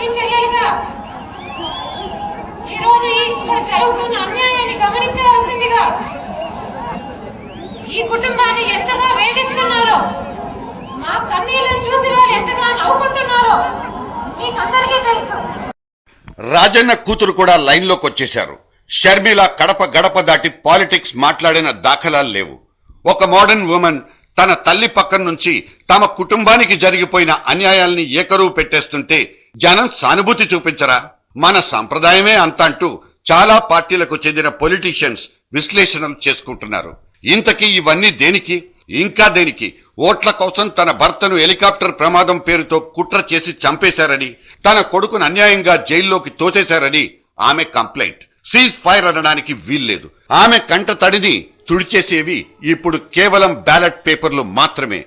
మీ చెల్లెలుగా ఈ రోజు ఇక్కడ జరుగుతున్న అన్యాయాన్ని గమనించవలసిందిగా, ఈ కుటుంబాన్ని ఎంతగా వేధిస్తున్నారో, మా కన్నీళ్లను చూసి వాళ్ళు ఎంతగా నవ్వుకుంటున్నారో మీకందరికీ తెలుసు. రాజన్న కూతురు కూడా లైన్ లోకి వచ్చేశారు. షర్మిల కడప గడప దాటి పాలిటిక్స్ మాట్లాడిన దాఖలాలు లేవు. ఒక మోడర్న్ ఉమెన్ తన తల్లి పక్కన నుంచి తమ కుటుంబానికి జరిగిపోయిన అన్యాయాల్ని ఏకరువు పెట్టేస్తుంటే జనం సానుభూతి చూపించరా? మన సంప్రదాయమే అంత అంటూ చాలా పార్టీలకు చెందిన పొలిటీషియన్స్ విశ్లేషణలు చేసుకుంటున్నారు. ఇంతకీ ఇవన్నీ దేనికి? ఇంకా దేనికి? ఓట్ల కోసం తన భర్తను హెలికాప్టర్ ప్రమాదం పేరుతో కుట్ర చేసి చంపేశారని, తన కొడుకును అన్యాయంగా జైల్లోకి తోసేశారని ఆమె కంప్లైంట్. సీజ్ ఫైర్ అనడానికి వీల్లేదు. ఆమె కంట తడిని తుడిచేసేవి ఇప్పుడు కేవలం బ్యాలెట్ పేపర్లు మాత్రమే.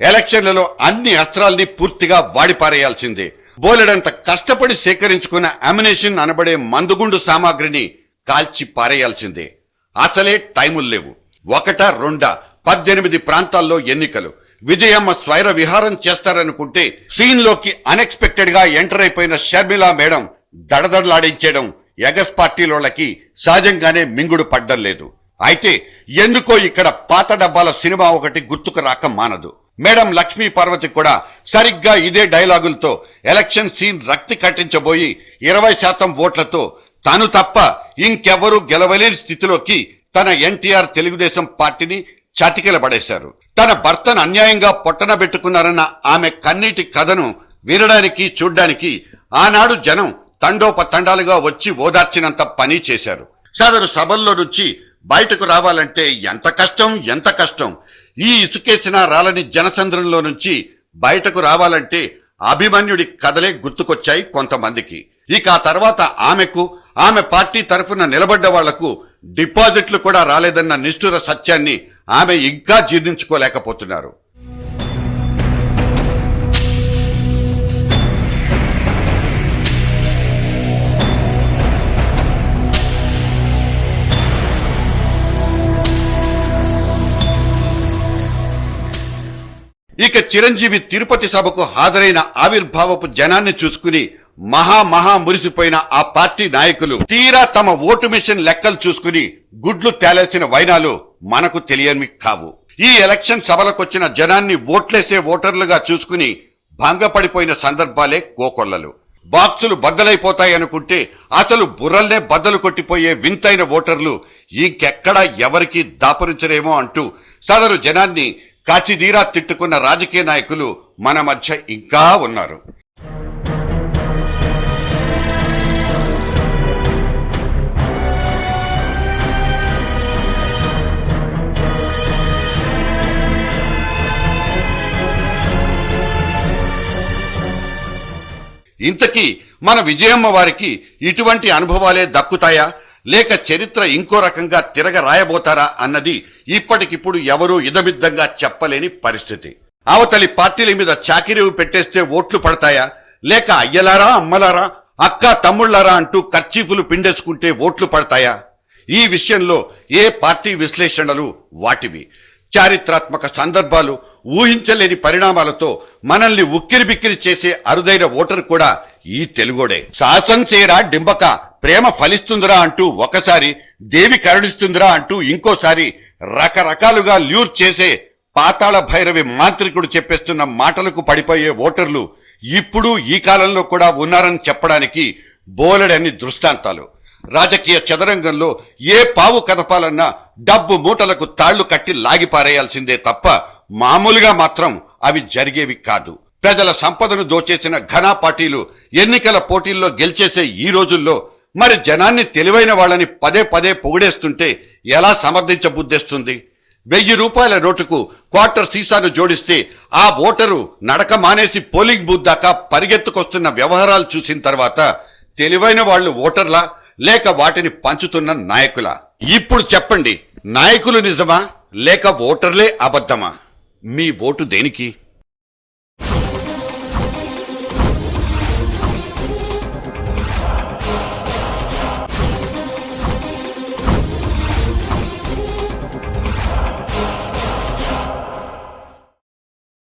ఎలక్షన్లలో అన్ని అస్త్రాల్ని పూర్తిగా వాడిపారేయాల్సిందే. బోలెడంత కష్టపడి సేకరించుకున్న అమ్యునేషన్ అనబడే మందుగుండు సామాగ్రిని కాల్చి పారేయాల్సిందే. అసలే టైములు లేవు. 1, 2, 18 ప్రాంతాల్లో ఎన్నికలు. విజయమ్మ స్వైర విహారం చేస్తారనుకుంటే సీన్లోకి అన్ఎక్స్పెక్టెడ్ గా ఎంటర్ అయిపోయిన షర్మిలా మేడం దడదడలాడించడం ఎగస్ పార్టీలోళ్ళకి సహజంగానే మింగుడు పడ్డం లేదు. అయితే ఎందుకో ఇక్కడ పాత డబ్బాల సినిమా ఒకటి గుర్తుకు రాక మానదు. మేడం లక్ష్మీ పార్వతి కూడా సరిగ్గా ఇదే డైలాగులతో ఎలక్షన్ సీన్ రక్తి కట్టించబోయి 20% ఓట్లతో తాను తప్ప ఇంకెవరూ గెలవలేని స్థితిలోకి తన ఎన్టీఆర్ తెలుగుదేశం పార్టీని చతికిలబడేశారు. తన భర్తను అన్యాయంగా పొట్టనబెట్టుకున్నారన్న ఆమె కన్నీటి కథను వినడానికి చూడ్డానికి ఆనాడు జనం తండోపతండాలుగా వచ్చి ఓదార్చినంత పని చేశారు. సదరు సభల్లో నుంచి బయటకు రావాలంటే ఎంత కష్టం. ఈ ఇసుకేసిన రాలని జనసంద్రంలో నుంచి బయటకు రావాలంటే అభిమన్యుడి కథలే గుర్తుకొచ్చాయి కొంతమందికి. ఇక ఆ తర్వాత ఆమెకు, ఆమె పార్టీ తరఫున నిలబడ్డ వాళ్లకు డిపాజిట్లు కూడా రాలేదన్న నిష్ఠుర సత్యాన్ని ఆమె ఇంకా జీర్ణించుకోలేకపోతున్నారు. ఇక చిరంజీవి తిరుపతి సభకు హాజరైన ఆవిర్భావపు జనాన్ని చూసుకుని మహా మురిసిపోయిన ఆ పార్టీ నాయకులు తీరా తమ ఓటు మిషన్ లెక్కలు చూసుకుని గుడ్లు తేలేసిన వైనాలు మనకు తెలియనివి కావు. ఈ ఎలక్షన్ సభలకొచ్చిన జనాన్ని ఓట్లేసే ఓటర్లుగా చూసుకుని భంగపడిపోయిన సందర్భాలే కోకొల్లలు. బాక్సులు బద్దలైపోతాయనుకుంటే అసలు బుర్రల్నే బద్దలు కొట్టిపోయే వింతైన ఓటర్లు ఇంకెక్కడా ఎవరికి దాపరించరేమో అంటూ సదరు జనాన్ని కాచిదీరా తిట్టుకున్న రాజకీయ నాయకులు మన మధ్య ఇంకా ఉన్నారు. ఇంతకీ మన విజయమ్మ వారికి ఇటువంటి అనుభవాలే దక్కుతాయా, లేక చరిత్ర ఇంకో రకంగా తిరగ రాయబోతారా అన్నది ఇప్పటికిప్పుడు ఎవరూ ఇదమిద్దంగా చెప్పలేని పరిస్థితి. అవతలి పార్టీల మీద చాకిరీవు పెట్టేస్తే ఓట్లు పడతాయా, లేక అయ్యలారా అమ్మలారా అక్క తమ్ముళ్లారా అంటూ కర్చీఫులు పిండేసుకుంటే ఓట్లు పడతాయా? ఈ విషయంలో ఏ పార్టీ విశ్లేషణలు వాటివి. చారిత్రాత్మక సందర్భాలు, ఊహించలేని పరిణామాలతో మనల్ని ఉక్కిరిబిక్కిరి చేసే అరుదైన ఓటరు కూడా ఈ తెలుగోడే. సాహసం చేయరా డింబక, ప్రేమ ఫలిస్తుందిరా అంటూ ఒకసారి, దేవి కరుణిస్తుందిరా అంటూ ఇంకోసారి రకరకాలుగా ల్యూర్ చేసే పాతాళ భైరవి మాంత్రికుడు చెప్పేస్తున్న మాటలకు పడిపోయే ఓటర్లు ఇప్పుడు ఈ కాలంలో కూడా ఉన్నారని చెప్పడానికి బోలెడన్ని దృష్టాంతాలు. రాజకీయ చదరంగంలో ఏ పావు కదపాలన్నా డబ్బు మూటలకు తాళ్లు కట్టి లాగిపారేయాల్సిందే తప్ప మామూలుగా మాత్రం అవి జరిగేవి కాదు. ప్రజల సంపదను దోచేసిన ఘనా పార్టీలు ఎన్నికల పోటీల్లో గెలిచేసే ఈ రోజుల్లో మరి జనాన్ని తెలివైన వాళ్ళని పదే పొగిడేస్తుంటే ఎలా సమర్థించబుద్దేస్తుంది? 1000 రూపాయల నోటుకు క్వార్టర్ సీసాను జోడిస్తే ఆ ఓటరు నడక మానేసి పోలింగ్ బూత్ దాకా పరిగెత్తుకొస్తున్న వ్యవహారాలు చూసిన తర్వాత తెలివైన వాళ్లు ఓటర్లా లేక వాటిని పంచుతున్న నాయకులా? ఇప్పుడు చెప్పండి, నాయకులు నిజమా లేక ఓటర్లే అబద్ధమా? మీ ఓటు దేనికి?